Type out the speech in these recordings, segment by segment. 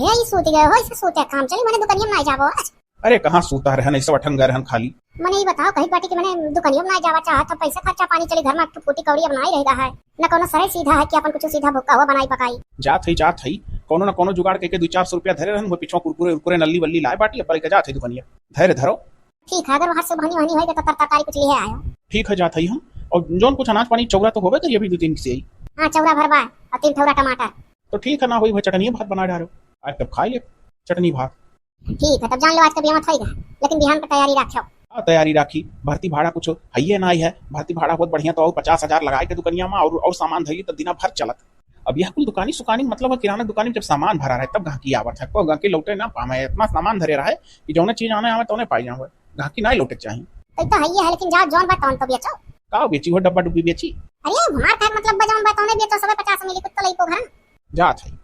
हे ई सूत गए हो, इसके सूते काम चली मने दुकानिया में ना जावो आज। अरे कहाँ सूता रहन, ऐसा अठंगा रहन खाली। मने ये बताओ कहीं पार्टी के मने दुकानिया में ना जावा चाहत, पैसा खर्चा पानी चली घर में तो फूटी कौड़ी बनाई रहेगा है न कोनो सरे सीधा है कि अपन कुछ सीधा भुक्का हुआ बनाई पकाई। जात है कोनो न कोनो जुगाड़ के 200-400 रुपया धरे रहन, वो पिछवा कुरकुरे उरकुरे नल्ली वल्ली लाए बाटी पर के जात है दुकानिया। धैर्य धरो। ठीक है, अगर वहां से भनी भनी होएगा तो तरकारी कुछ लिए आयो। ठीक है जात है हम, और जोन कुछ अनाज पानी चौरा तो होबे करिए अभी 2-3 से ही। हां चौरा भरवा और 3 ठौरा टमाटर। तो ठीक है ना होई, चटनी भात बना डालो आज, तब खा ले चटनी भात। ठीक है, तब जान लो आज का बियाह थईगा, लेकिन बिहान की तैयारी रखो। हाँ तैयारी राखी। भर्ती भाड़ा कुछ है ना ही है, भर्ती भाड़ा बहुत बढ़िया तो 50,000 लगाए के दुकानिया में और सामान धरी तो दिना भर चलत। अब यह कुल दुकानी सुकानी मतलब किराना दुकानी में जब सामान भरा रहे तब गाहकी आवत है, को गाहकी लौटे ना पावे, इतना सामान धरे रहा है कि जौने चीज आने आवे तौने पाई जावे, गाहकी ना लौटे चाहिए। तो है ये है, लेकिन जाओ जौन बताओ तो बेचो। का बेची हो डब्बा डुब्बी बेची? अरे हमार घर मतलब बजौन बताओ बेचो, सब 50 मिली कुत्ता लई को घर जात है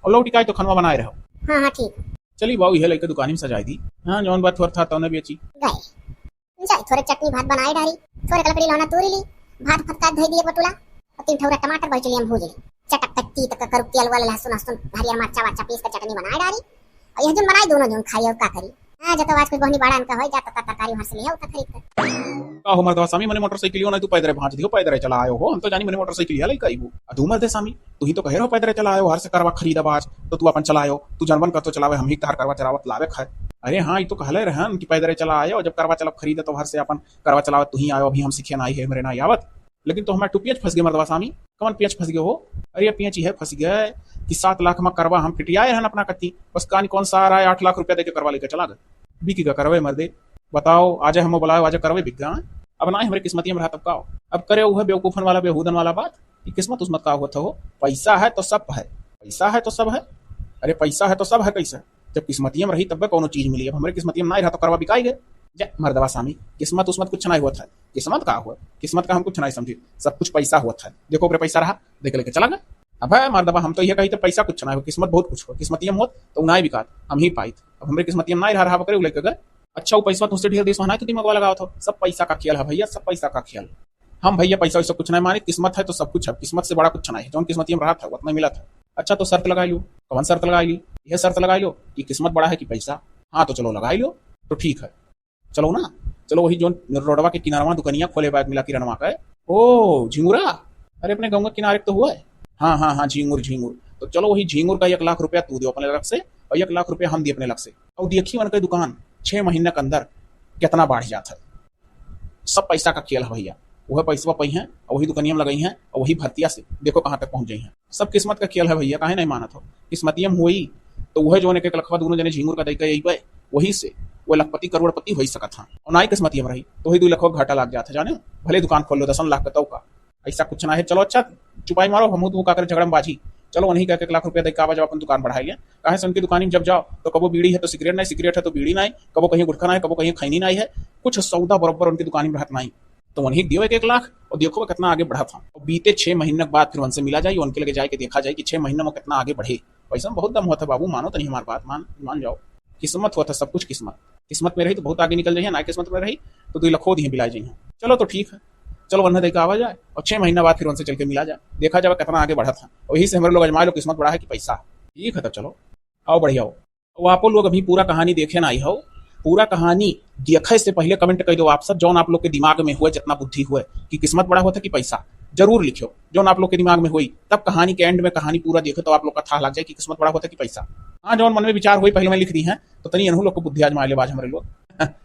और लौटी काय तो खनवा बनाए रहो। हां हां ठीक। चली बाऊ ये लेके दुकानी में सजाई दी। हां जौन बात थोर था तौने बेची गए जाए, थोड़े चटनी भात बनाई डाली, थोड़े लकड़ी लौना तोड़ी ली, भात फटका धई दिए बटुला और 3 ठौरा टमाटर भर चली हम भूज ली, चटक तक्की तक करू तेल वाला लहसुन लहसुन हरियर मिर्चा वाचा पीस के चटनी बनाई डाली और यह जो बनाई दोनों जन खाई और का करी। हां जब तो आज कोई बहनी बड़ा इनका होई जाता तरकारी वहां से ले आओ खरीद कर। का हो मर्दवा सामी मने मोटरसाइकिल ना तू पैदल भांज दियो, पैदल चला आयो हो, हम तो जानी मने मोटरसाइकिल है लई कईबू तू मर्दे सामी तू ही तो कह रहो पैदल चला आयो, हर से करवा खरीदा बाज तो तू अपन चलायो, तू जनवन कर तो चलावे, हम ही तार करवा चलावत लावे खाए। अरे हाँ ये तो कहले रहन कि पैदल चला आयो, जब करवा चलाव खरीदे तो हर से अपन करवा चलावत तू ही आयो, अभी हम सीखे ना आई है मेरे ना आवत। लेकिन तो हमारे टू पेज फंस गए मर्दवा सामी, कौन पेज फंस गए हो? अरे पेज ही है फंस गए कि 7 लाख में करवा हम पिटियाए रहन अपना कत्ती, बस कान कौन सा आ रहा है 8 लाख रुपया देके करवा लेके चला गए। बिकी का करवे मर्दे बताओ, आज हम बुलाओ आज करवे बिक गए। अब ना हमारे किस्मतिया में रहा तब का अब करे वो है बेवकूफन वाला बेहूदन वाला बात कि किस्मत उस्मत का होता हो। पैसा है तो सब है, पैसा है तो सब है। अरे पैसा है तो सब है कैसे? जब किस्मतिया में रही तब कोनो चीज मिली, अब हमारे किस्मतिया में ना रहा तो करवा बिकाई गए। जय मर्दवा स्वामी, किस्मत उस्मत कुछ नहीं हुआ था, किस्मत का हुआ, किस्मत का हम कुछ नहीं समझे, सब कुछ पैसा हुआ था। देखो ऊपर पैसा रहा देख लेके चला गया। अब है मर्दवा हम तो ये कही तो पैसा कुछ नहीं हो, किस्मत बहुत कुछ हो, किस्मतिया में होत तो ना बिकात हम ही पाई। अब हमारे किस्मतिया में नहीं रहा करे लेके गए। अच्छा वो पैसा तुझसे ढेर देश होना है तो दिमाग वाला लगाओ था, सब पैसा का खेल है भैया, सब पैसा का खेल। हम भैया पैसा वैसा कुछ नहीं माने, किस्मत है तो सब कुछ है, किस्मत से बड़ा कुछ नहीं है, जो किस्मतिया में रहा था उतना मिला था। अच्छा तो शर्त लगा लो, कौन शर्त लगा ली? यह शर्त लगा लो कि किस्मत बड़ा है कि पैसा। हाँ तो चलो लगा लो, तो ठीक है चलो ना, चलो वही जो रोडवा के किनारा दुकानिया खोले बैग मिला किरणवा का। ओ झिंगुरा, अरे अपने गाँव के किनारे तो हुआ है। हाँ हाँ हाँ झिंगुर झिंगुर, तो चलो वही झिंगुर का 1 लाख रुपया तू दो अपने लग से और 1 लाख रुपया हम दिए अपने लग से, और देखिए उनकी दुकान 6 महीने के अंदर कितना बढ़ जाता है। सब पैसा का खेल है भैया, वह पैसा पई है और वही दुकानिया में लगाई है और वही भर्तिया से देखो कहाँ तक पहुंच गई है। सब किस्मत का खेल है भैया, काहे नहीं मानत हो? किस्मतिया में हुई तो वह जो 1 लखवा दोनों जने झिंगुर का देकर यही पे वही से वो लखपति करोड़पति हो सकता था, और ना ही किस्मतिया में रही तो वही 2 लाख घाटा लग जाता जाने। भले दुकान खोल लो 10 लाख का तो का ऐसा कुछ ना है। चलो अच्छा चुपाई मारो, हम तू का कर झगड़ा बाजी, चलो उन्हीं का 1 लाख रुपया देकर आवा जाओ अपन दुकान बढ़ाइए। कहे से उनकी दुकान में जब जाओ तो कबो बीड़ी है तो सिगरेट नहीं, सिगरेट है तो बीड़ी नहीं, कबो कहीं गुटखा नहीं, कबो कहीं खैनी नहीं है, कुछ सौदा बराबर उनकी दुकान में रहता नहीं। तो उन्हीं दियो 1 लाख और देखो कितना आगे बढ़ा था। और बीते 6 महीने के बाद फिर उनसे मिला जाए, उनके लगे जाके देखा जाए कि 6 महीने में कितना आगे बढ़े। पैसा में बहुत दम होता है बाबू, मानो तो नहीं हमारी बात, मान जाओ। किस्मत होता सब कुछ, किस्मत किस्मत में रही तो बहुत आगे निकल जाइए, ना किस्मत में रही तो 2 लाख ही बिला जाइए। चलो तो ठीक है, चलो वरना देखा आवा जाए और 6 महीना बाद फिर उनसे चल के मिला जाए, देखा जाए कितना आगे बढ़ा था। वही से हमारे लोग अजमा लो किस्मत बढ़ा है कि पैसा। ठीक है तब चलो आओ बढ़िया हो। आप लोग अभी पूरा कहानी देखे ना आई हो, पूरा कहानी देखे से पहले कमेंट कर दो आप सब, जौन आप लोग के दिमाग में हुए जितना बुद्धि हुए कि किस्मत बड़ा होता कि पैसा, जरूर लिखो जौन आप लोग के दिमाग में हुई। तब कहानी के एंड में कहानी पूरा देखो तो आप लोग का था लग जाए कि किस्मत बड़ा होता कि पैसा। हाँ जौन मन में विचार हुई पहले में लिख दी है तो तनी अनु लोग को बुद्धि आजमा ले बाज हमारे लोग।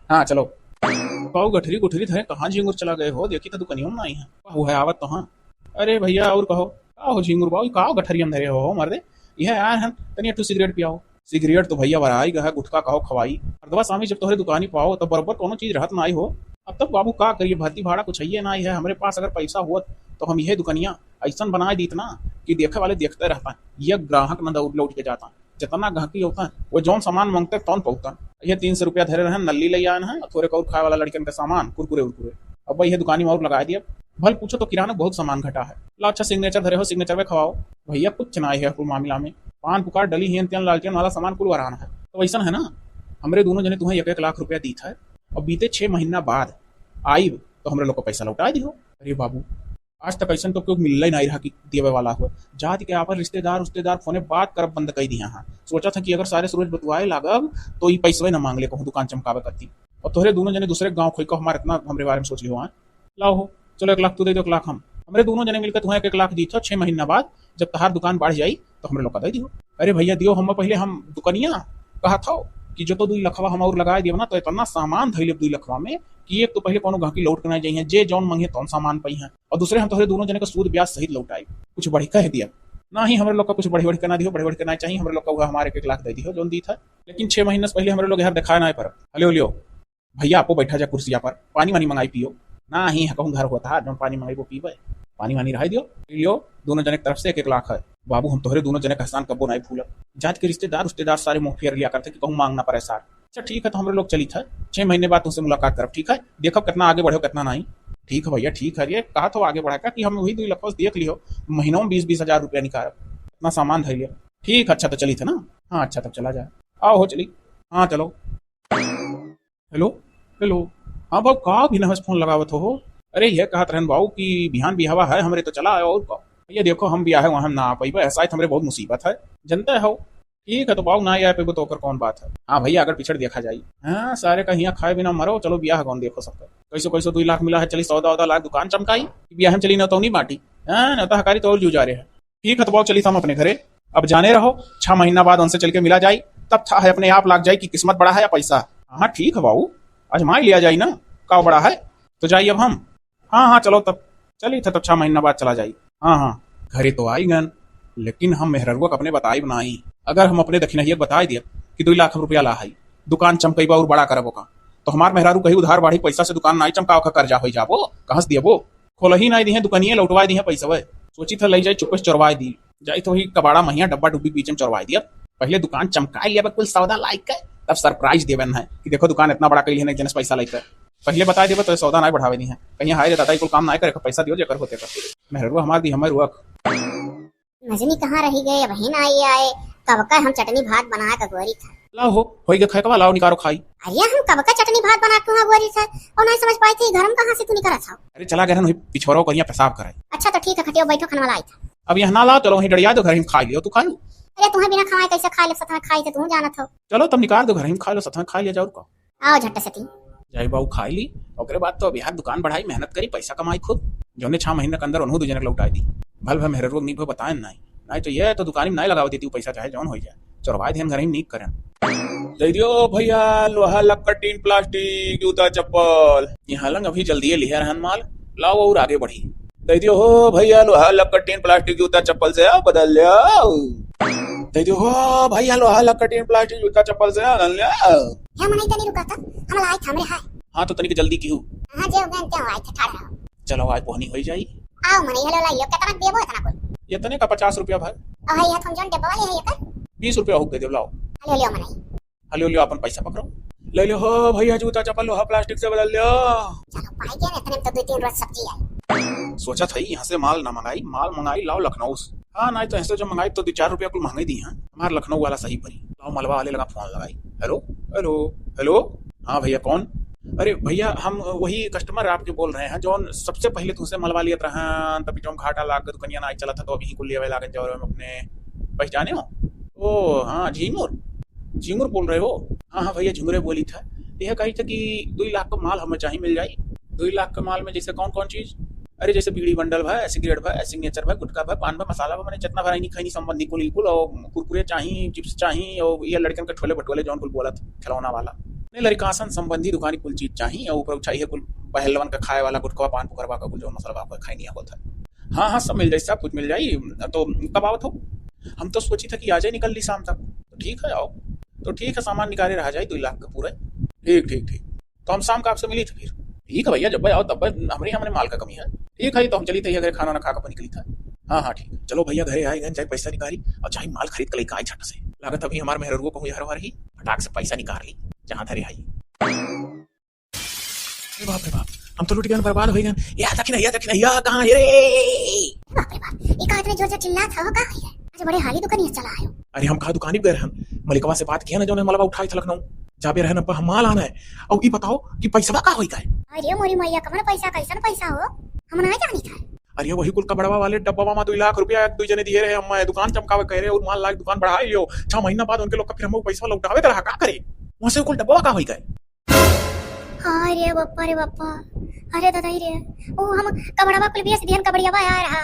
हाँ चलो कहो गठरी गुठरी थे कहाँ झिंगुर चला गए हो, देखी तो दुकानियों में आई है वो है आवत तो। हाँ अरे भैया और कहो का हो झिंगुर बाबू, का गठरी अंधेरे हो मर्दे, यह आए हैं तनी 2 सिगरेट पियाओ। सिगरेट तो भैया बराई गया, गुटखा कहो खवाई। मर्दवा स्वामी जब तोहरे दुकानी पाओ तो बराबर कोनो चीज रहत ना आई हो। अब तब बाबू का करिए, भर्ती भाड़ा कुछ है ना है हमारे पास, अगर पैसा हुआ तो हम यह दुकानिया ऐसा बना दी ना कि देखे वाले देखते रहता है, यह ग्राहक न दौड़ लौट के जाता, जितना ग्राहकी होता है वो जौन सामान मांगते तौन पहुंचता। ये 300 रुपया धरे रहे नल्ली ले आए हैं, थोड़े और खाए वाला लड़कन का सामान कुरकुरे उरकुरे। अब भाई ये दुकानी में और लगा दिया, भल पूछो तो किराना बहुत सामान घटा है। ला अच्छा सिग्नेचर धरे हो, सिग्नेचर में खवाओ भैया, कुछ नहीं है मामला में। पान पुकार डली हेन तेन लालटेन वाला सामान कुल वराना है। तो वैसा है ना, हमरे दोनों जने तुम्हें 1 लाख रुपया दी था और बीते 6 महीना बाद आई तो हमरे लोग को पैसा लौटा दियो। अरे बाबू आज तक ऐसा तो क्यों मिल ही नहीं रहा कि देवे वाला हुआ। जात के आपन रिश्तेदार फोने बात करब बंद कर दिया। हाँ सोचा था कि अगर सारे सूरज बतवाए लागब तो ये पैसे न मांग ले कहूँ दुकान चमकावे करती। और तोहरे दोनों जने दूसरे गाँव खोई को हमारे इतना हमारे बारे में सोच लियो। हाँ लाओ हो चलो 1 लाख तू दे दो 1 लाख हम हमरे दोनों जने मिलकर तुम्हें 1 लाख दी था 6 महीना बाद जब तहार दुकान बढ़ जाई तो हमरे लोग का दे दियो। अरे भैया दियो हम पहले हम दुकनिया कहा था कि जो तो 2 लखवा हम और लगा दियो ना तो इतना सामान धैले 2 लखवा में कि एक तो पहले कोनो गाहकी लौट के ना जाइए जे जौन मंगे तौन सामान पाई है और दूसरे हम तोहरे दोनों जने का सूद ब्याज सहित लौटाई। कुछ बढ़ी कह दिया ना ही हमारे लोग का कुछ बढ़ी करना दियो बढ़ी करना चाहिए हमारे लोग का हमारे 1 लाख दे दियो जोन दी था। लेकिन 6 महीने से पहले हमारे लोग यहाँ दिखाया ना पर हलो लियो भैया आपको बैठा जाए कुर्सिया पर पानी वानी मंगाई पियो ना ही कहूँ घर होता जो पानी मंगाई वो पीबे पानी वानी रहा दियो लियो दोनों जने की तरफ से 1 लाख है। बाबू हम तोहरे दोनों जने का एहसान कब्बो नहीं भूल। जात के रिश्तेदार सारे मुंह फेर लिया करते कि कहूँ मांगना पड़े सार। अच्छा ठीक है तो हमारे लोग चली था 6 महीने बाद तुमसे मुलाकात करब ठीक है देखो कितना आगे बढ़ो कितना नहीं। ठीक है भैया ठीक है ये कहा तो आगे बढ़ा कि हम वही 2 लाख देख लियो महीनों में 20-20 हजार रुपया निकाल इतना सामान धर लिया। ठीक अच्छा तो चली था ना। हाँ अच्छा तब चला जाए आओ हो चली। हाँ चलो हेलो हेलो हाँ भाव का भी नहस फोन लगावत हो। अरे यह कहत रहन बाबू कि बिहान बिहावा है हमरे तो चला और का भैया देखो हम भी आए वहां हम ना आ पाई ऐसा हमरे बहुत मुसीबत है जनता है। ठीक है तो बाबू ना आए पे तो कौन बात है। हाँ भैया अगर पिछड़ देखा जाए हाँ सारे का यहाँ खाए बिना मरो चलो ब्याह कौन देखो सकता कैसे 2 लाख मिला है चली 100 लाख दुकान चमकाई ब्याह हम चली न तो नहीं बाटी हाँ न तो हकारी तो और जू जा रहे हैं। ठीक है तो बाबू चली हम अपने घरे अब जाने रहो 6 महीना बाद उनसे चल के मिला जाए तब था है अपने आप लाग जाए कि किस्मत बड़ा है या पैसा। हाँ ठीक है बाबू आजमाई लिया जाए ना का बड़ा है तो जाइए अब हम। हाँ चलो तब चली था तब 6 महीना बाद चला जाइए। हाँ घरे तो आई गन लेकिन हम मेहरुआ अपने बताई बनाई अगर हम अपने दक्षिणहिया बता दिए कि 2 लाख रुपया ला है दुकान चमकईबा और बड़ा करबो का तो हमार मेहरारू कही उधार बाढ़ी पैसा से दुकान नहीं चमकाओ का कर्जा हो जाबो कहाँ से दियबो खोल ही नहीं दिए दुकानिए लौटवा दिए पैसा सोची था ले जाए चुप से चोरवा दी जाई तो ही कबाड़ा महिया डब्बा डुब्बी बीच में चोरवा दिया पहले दुकान चमका लिया कुल सौदा लाइक के तब सरप्राइज देवन है कि देखो दुकान इतना बड़ा कही है जनस पैसा लेकर पहले बता देबो तो सौदा नहीं बढ़ावे नहीं है कहीं हाय दादा कुल काम नहीं करे पैसा दियो जेकर होते कर मेहरुआ हमार दी हमर रुआ मजनी कहाँ रही गए बहन आई आए कब का हम चटनी भात बना के गोरी था लाओ हो गया खाए का लाओ निकारो खाई। अरे हम कब का चटनी भात बना के गोरी था और नहीं समझ पाई थी घर में कहाँ से तू निकला था। अरे चला गया ना पिछोरो करिया पेशाब करे। अच्छा तो ठीक है खटियो बैठो खाना वाला आई था अब यहाँ ना लाओ चलो वहीं डरिया दो घर में खा लियो तू खा लो। अरे तुम्हें बिना खाए कैसे खा ले साथ में खाई थे तू जाना था चलो तब निकाल दो घर में खा लो साथ में खा लिया जाओ का आओ झट से जय बाबू खाई ली और बाद तो बिहार दुकान बढ़ाई मेहनत करी पैसा कमाई खुद जो 6 महीने के अंदर उन्होंने 2 जने लौटाई दी भल भाई मेहर रोग नहीं बताए नहीं तो ये तो दुकान में नहीं लगा देती पैसा चाहे जौन हो जाए चोरवाए ध्यान घर में नीक करें दे दियो भैया लोहा लक्कड़ टीन प्लास्टिक जूता चप्पल यहाँ लंग अभी जल्दी लिया रहन माल लाओ और आगे बढ़ी दे दियो हो भैया लोहा लक्कड़ टीन प्लास्टिक जूता चप्पल से बदल लियो दे दियो हो भैया लोहा लक्कड़ टीन प्लास्टिक जूता चप्पल से बदल लियो क्या मने तनी रुका था हम आए हमरे हाय। हाँ तो तनिक जल्दी क्यों हां जे गन ते आए थे ठाड़ा चलो आज पोहनी हो जाई आओ मने हेलो लाइयो कितना देबो इतना कुल ये तने का 50 रुपया भाई आ ये तुम जन डब्बा वाले है ये 20 रुपया हो दे दो लाओ हेलो लियो मने हलो लियो अपन पैसा पकड़ो ले लो हो भैया जूता चप्पल लोहा प्लास्टिक से बदल लियो चलो पाई के ने इतने तो 2-3 रोज सब्जी आई सोचा था यहाँ से माल ना मंगाई लाओ लखनऊ से। हाँ नहीं तो ऐसे जो मंगाई तो 4 रुपया कुल महंगाई दी है हमारे लखनऊ वाला सही पड़ी लाओ मलबा वाले लगा फोन लगाई हेलो हेलो हेलो हाँ भैया कौन अरे भैया हम वही कस्टमर आपके बोल रहे हैं जो सबसे पहले तुमसे मलबा लिया रहा तभी जो घाटा लाग दुकनिया ना चला था तो अभी कुल लिया लागत जाओ अपने पहचाने हो ओ हाँ झिंगुर बोल रहे हो। हाँ भैया झिंगुरे बोली था यह कही था कि 2 लाख का माल हमें चाहिए मिल जाए 2 लाख का माल में जैसे कौन कौन चीज अरे जैसे बीड़ी बंडल भाई सिगरेट भाई सिग्नेचर भाई गुटखा भाई पान भाई मसाला भाई मैंने जितना भराई नहीं खाई संबंधी कुल और कुरकुरे चाहिए चिप्स चाहिए और ये लड़कन के ठोले भटोले जौन कुल बोला था खिलौना वाला नहीं लड़कासन संबंधी दुकानी कुल चीज चाहिए और ऊपर चाहिए कुल पहलवन का खाए वाला गुटखा पान पुकरवा का कुल जो मसाला खाई नहीं होता। हाँ सब मिल जाए सब कुछ मिल जाए तो कब आवत हो हम तो सोची था कि आ जाए निकल ली शाम तक तो ठीक है आओ तो ठीक है सामान निकाले रहा जाए 2 लाख का पूरा ठीक तो हम शाम का आपसे मिली थे फिर ठीक है भैया जब आओ तब हमारे माल का कमी है ठीक है तो हम चली थी अगर खाना ना खा कर निकली था। हाँ ठीक है चलो भैया घरे आए चाहे पैसा निकाली और चाहे माल खरीद कर लेकर आए झट से लागत अभी हमारे मेहर को हर ही फटाक से पैसा निकाल ली जहाँ धरे आई। बाप रे बाप हम तो लुट गए बर्बाद हो गए या दक्षिणहिया कहाँ है रे बाप रे बाप एक आदमी जोर से चिल्ला था का है आज बड़े हाली दुकान ये चला आयो अरे हम कहा दुकान गए हम मलिकवा से बात किया ना जो मलबा उठाई था लखनऊ जाबे रहन पर हम माल आना है और ये बताओ कि पैसा का होई का अरे मोरी मैया कमर पैसा कैसन पैसा हो हम नहीं जानी था अरे वही कुल कबड़वा वाले डब्बा में 2 लाख रुपया एक दू जने दिए रहे, हम दुकान चमकावे कह रहे और मान लाख दुकान बढ़ाई लियो, 6 महीना बाद उनके लोग का फिर हम पैसा लौटावे रहा, का करे वहां से कुल डब्बा का होई गए। हाँ रे बप्पा रे बप्पा, अरे दादा रे, ओ हम कबड़वा कुल बेच दिहन, कबड़ियावा आ रहा।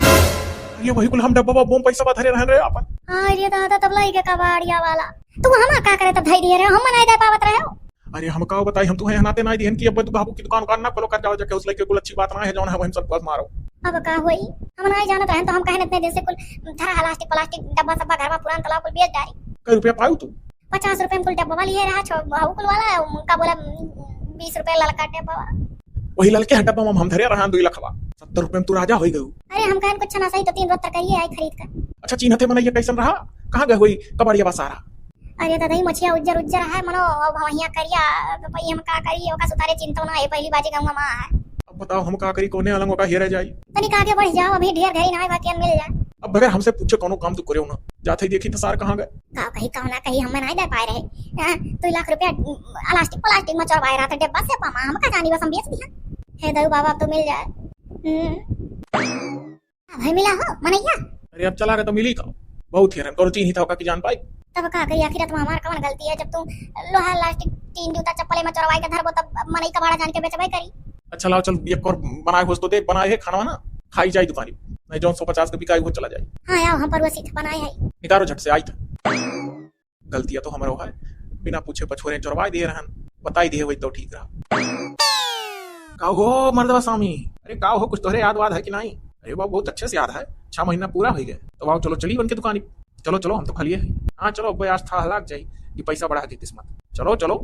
अरे वही कुल हम डब्बा बम पैसा बा धरे रहन रे अपन। अरे दादा तब लाई के कबाड़िया वाला तू हम का करे तब धई दिए रे, हम नहीं दे पावत रहे हो। अरे हम का बताई, हम तुम्हें हनाते नहीं दिहन कि अब तू बाबू की दुकान ना खोलो कर जाओ जाके, उस लड़के कुल अच्छी बात ना है जौन है हम सब बस मारो। अब का होई, हम नहीं जानत रहन तो हम कहने इतने दिन से कुल धरा प्लास्टिक प्लास्टिक डब्बा सब घरवा पुरान तालाब कुल बेच डारी। कई रुपया पाऊ तू? 50 रुपए में कुल डब्बा लिए रहा, छो बाबू कुल वाला उनका बोला 20 रुपए ललका डब्बा। वही लड़के हैं डब्बा में हम धरे रहन 2 लाखवा, 70 रुपए में तू राजा होई गयो। अरे हम कहन कुछ ना सही तो 3 रोज तक करिए आई खरीद कर। अच्छा चिन्हते मन ये कैसन रहा, कहां गए होई कबाड़िया सारा? अरे दादा ही मछिया उज्जर उज्जर है मनो, अब वहिया करिया तो भाई हम का करिए, ओका सुतारे चिंता ना है, पहली बाजी गांव में है। अब बताओ हम का करी, कोने अलंग का हेरे जाई? तनिक आगे बढ़ जाओ, अभी ढेर घरी ना बाकी मिल जाए। अब बगैर हमसे पूछे कोनो काम तू करे ना, जाते ही देखी तो सार कहां गए? का कहीं कहना कहीं हम नहीं दे पाए रहे, 2 लाख रुपया प्लास्टिक प्लास्टिक में चढ़वाए रहा था डब्बा से पामा, हम का जानी बस हम बेच दिया। हे दऊ बाबा अब तो मिल जाए। भाई मिला हो मनैया? अरे अब चला गए तो मिली का, बहुत हेरन करो, चीन ही था की जान पाई। तब का करी आखिर तुम हमार कौन गलती है, जब तुम लोहा प्लास्टिक 3 जूता चप्पल में चढ़वाए के धरबो तब मनई का भाड़ा जान के बेचबे करी। अच्छा लाओ चल एक और बनाए हो तो दे, बनाए है खाना वाना खाई जाए दुकानी, नहीं जो 150 का बिकाई वो चला जाए। हाँ यार हम पर वसी बनाए है, निकारो झट से आई था। गलतियां तो हमारो है, बिना पूछे पछोरे चढ़वा दिए रहन, बताई दिए वही तो ठीक रहा। का हो मर्दवा स्वामी? अरे का हो, कुछ तोहरे याद वाद है कि नहीं? अरे बाबू बहुत अच्छे से याद है, 6 महीना पूरा हो गया तो आओ चलो चली बन के दुकानी, चलो चलो हम तो खाली है। हाँ चलो भाई आज था लाग जाई कि पैसा बढ़ा के किस्मत, चलो चलो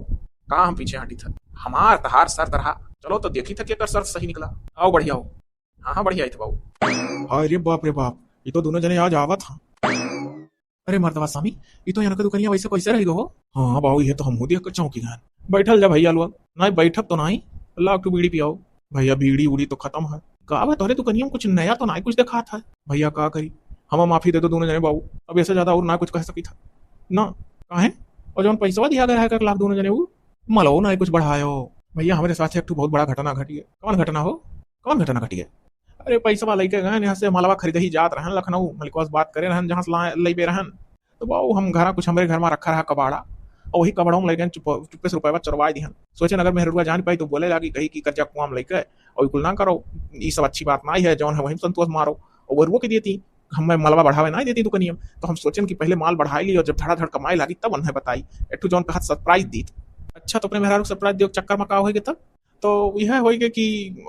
कहा हम पीछे हटी था, हमार तहार सर तरह, चलो तो देखी था कि अगर सर सही निकला। आओ बढ़िया हो। हाँ हाँ बढ़िया था बाबू। अरे बाप रे बाप, ये तो दोनों जने आज आवा था। अरे मर्दवा स्वामी ये तो यहाँ का दुकानिया वैसे कैसे रही हो? हाँ बाबू ये तो हम देख कर चौकी गए, बैठल जा भैया लोग, नहीं बैठब तो नहीं, लाख टू बीड़ी पियाओ भैया, बीड़ी उड़ी तो खत्म है। का तोहरे दुकानिया में कुछ नया तो नहीं कुछ देखा था भैया, का करी हम माफी दे दो दोनों जने बाबू, अब ऐसे ज्यादा और ना कुछ कह सकी था ना, कहे और जो पैसा दिया गया है 1 लाख दोनों जने वो मलो ना कुछ बढ़ायो भैया, हमारे साथ एक बहुत बड़ा घटना घटी है। कौन घटना हो, कौन घटना घटी है? अरे पैसा लेके गए यहाँ से मालवा खरीदे ही जात रहन लखनऊ, मलिकवास बात करे रहन जहाँ से ले रहन, तो बाबू हम घर कुछ हमारे घर में रखा रहा कबाड़ा, और वही कबाड़ों में लेके चुप्पे से रुपये चरवा दिहन, सोचे अगर मेहरुआ जान पाई तो बोले लगी कही कि कर्जा कुआं में लेके और कुल ना करो, ये सब अच्छी बात नहीं है, जौन है वही संतोष मारो, और वो की देती हमें मलबा बढ़ावे नहीं देती दुकानिया, तो हम सोचें कि पहले माल बढ़ाई ली और जब धड़ाधड़ कमाई लगी तब उन्हें बताई, एटू जौन कहा सरप्राइज दी। अच्छा तो अपने मेहरारू सरप्राइज दियो चक्कर में का होगी तब, तो यह होगी कि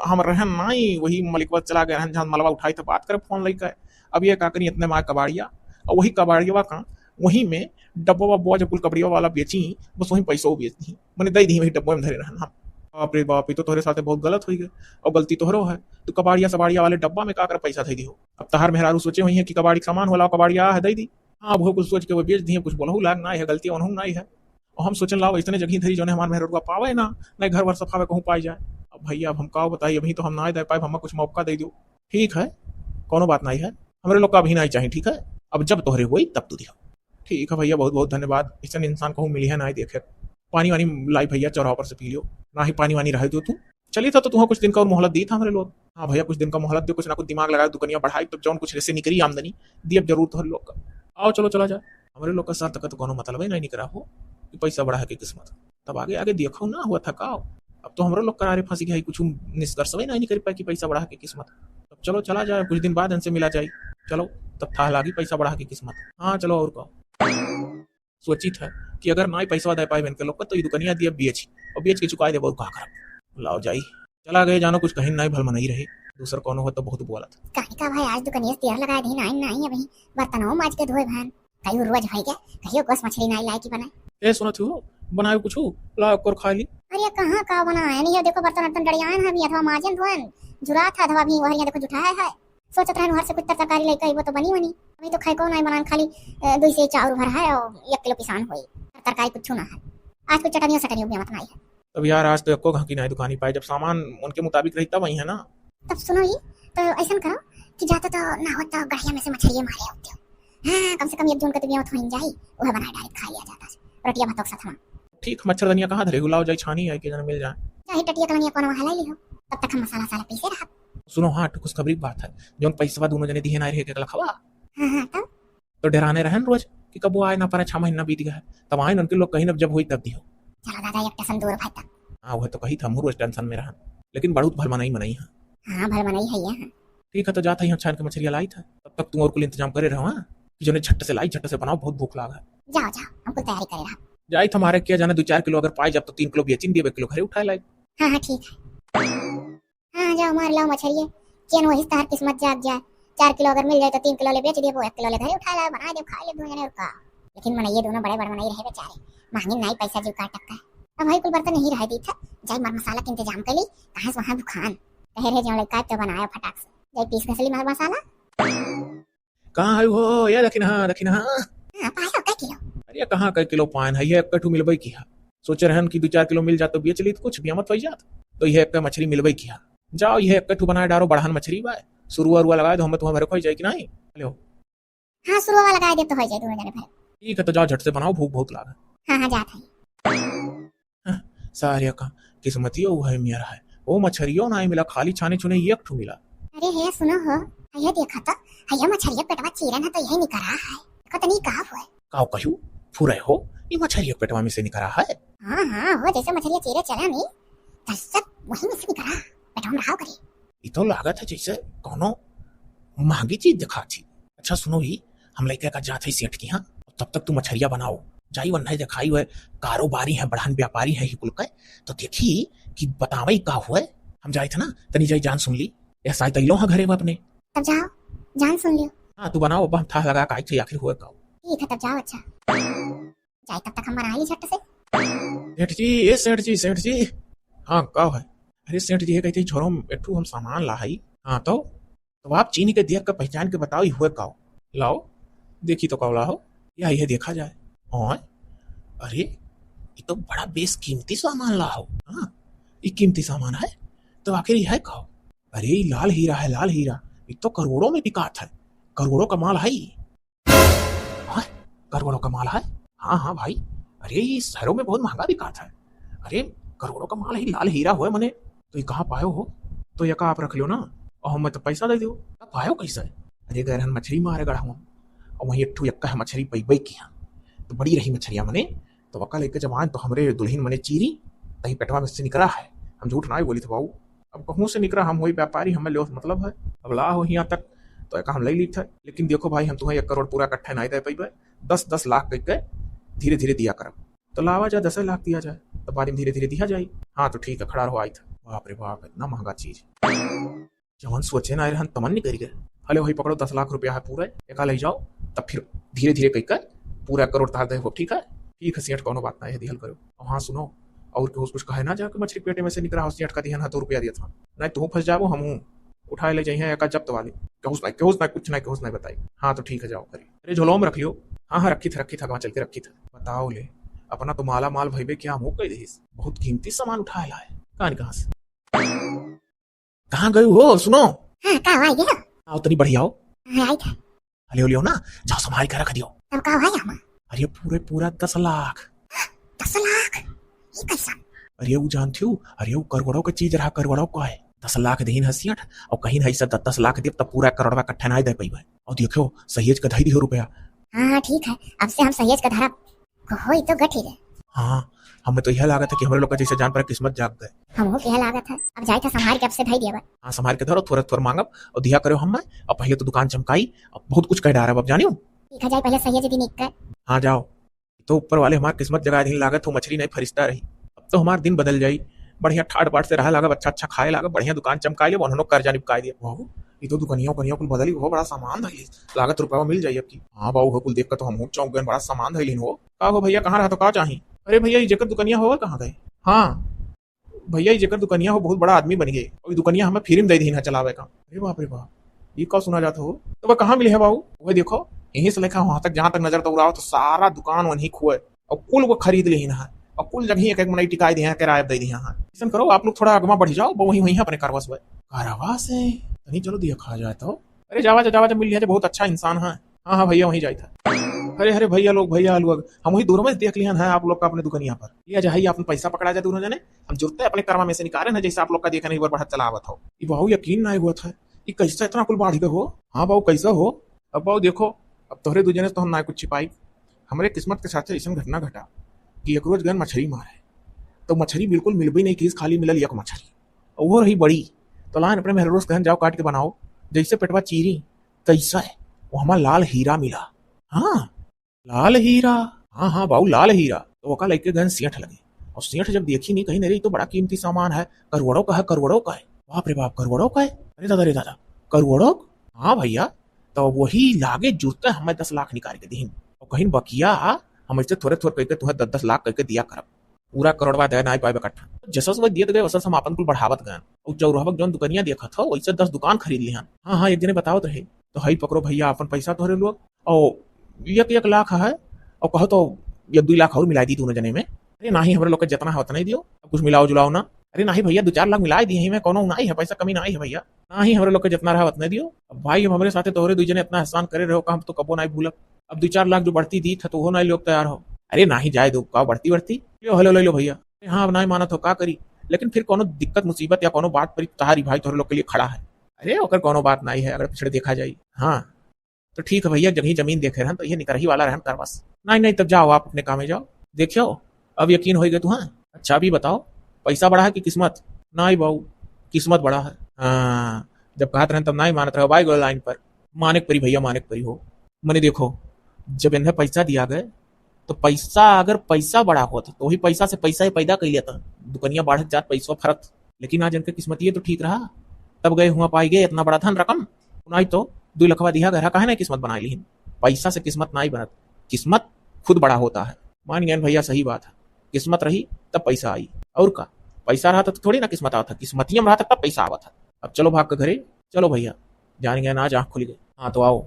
हम रहन नहीं वही मलिकवा चला गए रहन जहाँ मलबा उठाई तो बात करे फोन लेकर, अब ये का करी इतने मार कबाड़िया, और वही कबाड़िया का वही में डब्बा बुआ जब कुल कबड़िया वाला बेची बस वही पैसा बेचती मैंने दे दी, वही डब्बे में धरे रहन हम। बाप रे बाप, ये तो तोहरे साथ बहुत गलत हुई गए, और गलती तोहरो है, तो कबाड़िया सबाड़िया वाले डब्बा में का कर पैसा दे दियो। अब तहार मेहरारू सोचे हुई है कि कबाड़ी सामान वाला कबाड़िया है दे दी, हाँ वो कुछ सोच के वो बेच दिए, कुछ बोलहू लाग ना है, गलती उन्होंने नहीं है, और हम सोचन लाओ इतने जगह धरी जो हमारे मेहरारू पावे ना, नहीं घर वर सफावे कहूँ पाई जाए। अब भैया अब हम का बताइए, अभी तो हम ना दे पाए, हम कुछ मौका दे दो, ठीक है कोनो बात नहीं है, हमारे लोग का अभी नहीं चाहिए, ठीक है अब जब तोहरे हुई तब तू दिया, ठीक है भैया बहुत बहुत धन्यवाद, इससे इंसान कहूँ मिली है ना देखे, पानी वानी लाई भैया चौराहा पर से पी लियो, ना ही पानी वानी रहे दो तू चली था तो तुम्हें कुछ दिन का और मोहलत दी था हमारे लोग। हाँ भैया कुछ दिन का मोहलत दो, कुछ ना कुछ दिमाग लगाए, दुकानिया बढ़ाई तो जौन कुछ ऐसे निकली आमदनी दी अब जरूर तो लोग का। आओ चलो चला जाए, हमारे लोग का साथ तक तो कोनो मतलब ही नहीं निकला हो कि पैसा बढ़ा के किस्मत, तब आगे आगे देखो ना हुआ था का, अब तो हमारे लोग करारे फंसी गई, कुछ निष्कर्ष भी नहीं कर पाए कि पैसा बढ़ा के किस्मत, तब चलो चला जाए, कुछ दिन बाद इनसे मिला जाए, चलो तब था लागी पैसा बढ़ा के किस्मत। हाँ चलो और कहो, सोची था कि अगर ना ही पैसा दे पाए इनके लोग तो ये दुकानिया दिए बेच और बेच के चुकाए दे बहुत कहा कर लाओ जाई, चला गए जानो कुछ कहीं नहीं भल मनाई रहे, दूसरा कौन हो तो बहुत बोलत काहे का भाई आज दुकानिया से तेल लगा दी नहीं अभी बर्तनों माज के धोए भान, कहीं रोज भाई क्या कहियो गोस मछली नहीं लाई की बनाए, ए सुनो थू बनाए कुछ ला और खा ली। अरे कहां का बनाया नहीं है, देखो बर्तन वर्तन डड़ियान है, अथवा माजन धोन जुरा था अथवा भी वहरिया देखो जुठाया है, सोचत रहन घर से कुछ तरकारी लेके वो तो बनी अभी तो खाए को नहीं बनान, खाली 2 से चावल भर है और 1 किलो पिसान होई, तरकारी कुछ ना है, आज कुछ चटनियों सटनियों भी मत नहीं है। तब यार आज तो एको घाकी नहीं दुकानी पाए, जब सामान उनके मुताबिक रही तब वही है ना। तब सुनो ये तो ऐसा करो कि जाता तो ना हो तो गढ़िया में से मछली मारे होते हो, हाँ कम से कम 1 जून का तो बिया हो जाई, वह बना डायरेक्ट खा लिया जाता है रोटियां भातों के साथ में। ठीक मच्छरदनिया कहाँ धरे गुलाव जाई छानी है कि जन मिल जाए, चाहे टटिया कलनिया कोनो हला ली हो, तब तक हम मसाला साला पीसे रहा। सुनो हाँ खुशखबरी की बात है, जो पैसा दोनों जने दिए ना रहे के लखवा हाँ तब तो डराने रहन रोज कि कब वो आए ना पर 6 महीना बीत गया है, तब आए उनके लोग कहीं न जब हुई तब दियो। चलो दादा एक टसन दूर भाई तक। हाँ वह तो कही था हम रोज टेंशन में रहन, लेकिन बहुत भल मनाई मनाई है। हाँ भल बनाई है यहाँ। ठीक है तो जाता ही छान के मछलियाँ लाई था, तब तक तुम और कुल इंतजाम करे रहो हाँ, कि जो झट से लाई झट से बनाओ, बहुत भूख लागा। जाओ जाओ हमको तैयारी करे रहा। जाई हमारे क्या जाने 2-4 किलो अगर पाए जब तो 3 किलो बेचिन दिए 1 किलो घरे उठाए लाई। हाँ हाँ ठीक है। हाँ जाओ मार लाओ मछलिए, चेन वही तार किस्मत जाग जाए। 4 किलो अगर मिल जाए तो 3 किलो ले बेच दिए, वो 1 किलो ले घरे उठा ला बना दे खा ले दोनों जने और का। लेकिन मन ये दोनों बड़े बड़े बनाई रहे बेचारे, मांगे नहीं पैसा जो काट टक्का है। अब भाई कुल बर्तन नहीं रह दी था, जाई मर मसाला के इंतजाम कर ली, कहाँ से वहाँ दुकान कहे रहे जो लड़का तो बनाया फटाक से, जाई पीस कसली मर मसाला। कहाँ है वो ये दखिन हाँ हाँ पाया का किलो। अरे कहाँ का किलो पान है, ये कठू मिलबई की है। सोचे रहन कि 2-4 किलो मिल जात तो बेच ली तो कुछ भी मत पई जात, तो यह एक मछली मिलबई की है। जाओ यह एक कठू बनाए डारो बढ़ान मछली बाय सुरुआ रुआ लगाए दो, हम तुम्हारे को जाए कि नहीं। हेलो हाँ शुरू वाला लगा दे तो हो जाए दोनों जने भरे। ठीक है तो जाओ झट से बनाओ, भूख बहुत लागा। हाँ हाँ जात है। सारे का किस्मतियो वो है मेरा है, वो मछलियों ना मिला, खाली छाने छुने एक ठू मिला। अरे हे सुनो हो, ये देखा तो हया मछलिया पेटवा चीरन है तो यही निकल रहा है, देखो तो नहीं कहा हुआ है। काओ कहू फुरे हो, ये मछलियों पेटवा में से निकला है। हाँ हाँ हो जैसे मछलिया चीरे चला नहीं दस्तक वही में से निकला पेटवा में रहा करे। ये तो लागत है जैसे कोनो महंगी चीज दिखा थी। अच्छा सुनो ही, हम लड़के का जात है सेठ की, हाँ तब तक तू मछलियां बनाओ जाई वन है दिखाई हुए कारोबारी है बढ़ान व्यापारी है ही कुल का, तो देखी कि बतावई का हुए। हम जाए थे ना तनी जाई जान सुन ली ऐसा ही तैलो हाँ घरे में अपने। तब जाओ जान सुन लियो। हाँ तू बनाओ, अब हम था लगा का आखिर हुए का। ठीक है तब जाओ। अच्छा जाए तब तक हम बना ली झट से। सेठ जी ये सेठ जी हाँ का है। अरे सेठ जी ये कहते छोरो एठू हम सामान लाई, हाँ तो आप चीनी के देख कर पहचान के बताओ ये हुए का। लाओ देखी तो कौला हो या ये देखा जाए। और अरे ये तो बड़ा बेसकीमती सामान ला हो, हाँ ये कीमती सामान है तो आखिर यह है कहो। अरे ये लाल हीरा है, लाल हीरा, ये तो करोड़ों में बिकात है, करोड़ों का माल है। हाँ करोड़ों का माल है, हाँ हाँ भाई, अरे ये शहरों में बहुत महंगा बिकात है। अरे करोड़ों का माल है, लाल हीरा हुआ मने, तो ये कहाँ पायो हो? तो ये आप रख लो ना और हमें तो पैसा दे दो। पायो कैसे? अरे गैर मछली मारे गढ़ा हूँ और वही एक यक्का है मछली पैबई की, तो बड़ी रही मछलियां मने, तो वक्का लेके जब आए तो हमरे दुल्हन मने चीरी तही पेटवा में से निकला है। हम झूठ ना बोली थे बाबू, अब कहूँ से निकला, हम वही व्यापारी, हमें लो मतलब है। अब ला हो यहाँ तक तो एक हम ले ली थे, लेकिन देखो भाई हम तुम्हें 1 करोड़ पूरा इकट्ठा नहीं दे पाई, 10-10 लाख कह के धीरे धीरे दिया करब, तो लावा जाए 10 लाख दिया जाए तो बाद में धीरे धीरे दिया जाए। हाँ तो ठीक है खड़ा रहो आई था। बाप रे बाप इतना महंगा चीज जवन सोचे ना रहन तमन नहीं करी गए। हले वही पकड़ो 10 लाख रुपया है पूरा, एक ले जाओ तब फिर धीरे धीरे कहकर पूरा 1 करोड़ तार दे। ठीक है सेठ कोनो बात ना है दिहल करो। हाँ सुनो और कुछ कहे ना जाके मछली पेटे में से निकला हो, सेठ का दिहन 100 रुपया दिया था, नहीं तू फंस जाओ हम उठाए ले जाइए एक जब्त वाले, कहूस ना कुछ नहीं बताई। हाँ तो ठीक है जाओ करी। अरे झोलो में रख लियो। हाँ रखी था वहाँ चल के रखी था। बताओ ले अपना तो माला माल भैबे क्या मुँह कह दीस, बहुत कीमती सामान उठाए लाए। कहाँ से कहाँ गए हो? सुनो हाँ का आई गया आओ तनी बढ़िया हो। हाँ आई था। हले लियो ना जाओ संभाल के रख दियो। तब का आई हम। अरे पूरा 10 लाख। 10 लाख ये कैसा? अरे वो जानती हूँ, अरे वो करोड़ों का चीज रहा, करोड़ों का है। 10 लाख दीन हसियट और कहीं नहीं सब 10 लाख दे तब पूरा करोड़वा इकट्ठा नहीं दे पाई। और देखो सहेज का धई दियो रुपया। हाँ ठीक है अब से हम सहेज का धारा हो तो गठी दे। हाँ हमें तो यह लागत है कि हमारे लोग का जैसे जान पर किस्मत जाग गए। हमको क्या लागत है अब जाए था संभाल के अब से धई दिया। हाँ संभाल के धरो, थोड़ा मांगब और दिया करो हम। और पहले तो दुकान चमकाई अब बहुत कुछ कह डारा अब जानियो। ठीक है जाए पहले सहेज दिन निकल। हाँ जाओ, तो ऊपर वाले हमारी किस्मत जगा दिन लागत हो मछली नहीं फरिश्ता रही। अब तो हमारा दिन बदल जाई, बढ़िया ठाट बाट से रहा लागा, अच्छा खाए लागा, बढ़िया दुकान चमकाई लिया, उन्होंने कर्जा निपकाई दिया। बाबू ये तो दुकानियों कुल बदली हो, बड़ा सामान धैली लागत रुपया मिल जाए अब की। हाँ बाबू हो कुल देख कर तो हम चौंक गए, बड़ा सामान धैली हो। का हो भैया कहाँ रहा तो का चाहिए? अरे भैया ये जेकर दुकनिया हो कहाँ गए? हाँ भैया ये जेकर दुकनिया हो बहुत बड़ा आदमी बन गए और दुकनिया हमें फ्री में दे दी चलावे का। अरे बाप रे बाप ये कब सुना जाता हो? तो वह कहाँ मिले है बाबू? वह देखो यहीं से लेखा वहां तक जहां तक नजर दौड़ाओ तो सारा दुकान वहीं खुए और कुल वो खरीद ले है और कुल जगह एक मनई टिकाई दिया किराया दे दिया। ऐसा करो आप लोग थोड़ा अगवा बढ़ जाओ, वहीं अपने कारवास हुए कारवास है नहीं चलो दिया खा जाए तो। अरे जावा जा मिल लिया बहुत अच्छा इंसान है। हाँ भैया वहीं जाए था। अरे अरे भैया लोग हम वही दूर में देख लिया है आप लोग का अपने दुकान यहाँ पर लिया जाए अपन पैसा पकड़ा जाए दोनों जने हम जुड़ते अपने कर्मा में से निकाले ना जैसे आप लोग का देखा नहीं बढ़ा चलावत हो ये बहु यकीन नहीं हुआ था ये कैसा इतना कुल बाढ़ हो। हाँ बाबू कैसा हो। अब बाबू देखो अब तोहरे दूजने से तो हम ना कुछ छिपाई हमारे किस्मत के साथ ऐसा घटना घटा कि एक रोज गन मछली मारे तो मछली बिल्कुल मिल भी नहीं की खाली मिलल एक मछली वो रही बड़ी तो लान अपने मेहरोज कहन जाओ काट के बनाओ जैसे पेटवा चीरी तैसा है वो हमारा लाल हीरा मिला। हाँ लाल हीरा। हाँ हाँ बाबू लाल हीरा तो वका लेके गन सेठ लगे और सेठ जब देखी नहीं कहीं नहीं तो बड़ा कीमती सामान है करोड़ों का है करोड़ों का है। बाप रे बाप करोड़ों का है अरे दादा करोड़ों। हाँ भैया तो वही लागे जुड़ते हमें 10 लाख निकाल के दी और कहीं बकिया हम इससे थोड़े थोड़े करके तुम्हें 10-10 लाख करके दिया करब पूरा करोड़वा दे ना पाए इकट्ठा जैसा सब दिए गए वैसा हम अपन कुल बढ़ावत गए और चौराहा जो दुकानिया देखा था वैसे 10 दुकान खरीद लिया। हाँ हाँ एक जने बताओ रहे तो हई पकड़ो भैया अपन पैसा तोहरे लोग और 1 लाख है और कहो तो 1-2 लाख और मिला दी दोनों जने में। अरे नहीं हमारे लोग जितना है उतना ही दियो अब कुछ मिलाओ जुलाओ ना। अरे नहीं भैया 2-4 लाख मिला दिए मैं कोनो नहीं है पैसा कमी नहीं है भैया ना ही हमारे लोग के जितना रहा उतना दियो। अब भाई हम हमारे साथ तोहरे दूजने इतना एहसान करे रहो हम तो कबो नहीं भूलक अब 2-4 लाख जो बढ़ती दी था तो वो नहीं लोग तैयार हो। अरे नहीं जाए दो का बढ़ती लो हेलो ले लो भैया। हाँ अब नहीं माना तो का करी लेकिन फिर कोनो दिक्कत मुसीबत या कोनो बात पर तहारी भाई तोहरे लोग के लिए खड़ा है। अरे ओकर कोनो बात नहीं है अगर पिछड़े देखा जाए। हाँ तो ठीक है भैया जगह जमीन देखे रहन तो ये निकरही वाला रहन तार बस नहीं तब जाओ आप अपने काम में जाओ देखियो अब यकीन हो गया तू। हाँ अच्छा भी बताओ पैसा बड़ा है कि किस्मत। नहीं बाबू किस्मत बड़ा है। हाँ जब कहते रहन तब नहीं मानत रहो भाई गोल लाइन पर मानिक परी भैया मानिक परी हो मैंने देखो जब इन्हें पैसा दिया गए तो पैसा अगर पैसा बड़ा होता तो वही पैसा से पैसा ही पैदा कर लेता दुकनिया बढ़त जात पैसा फरत लेकिन आज इनके किस्मत ये तो ठीक रहा तब गए हुआ पाई गए इतना बड़ा धन रकम नहीं तो 2 लखवा दिया गया कहा ना किस्मत बना ली पैसा से किस्मत नहीं बनत किस्मत खुद बड़ा होता है। मान गए भैया सही बात है किस्मत रही तब पैसा आई और का पैसा रहा था तो थोड़ी ना किस्मत आता किस्मतियम रहा था तब पैसा आवा था। अब चलो भाग के घरे चलो भैया जान गए ना आज आँख खुल गई। हाँ तो आओ।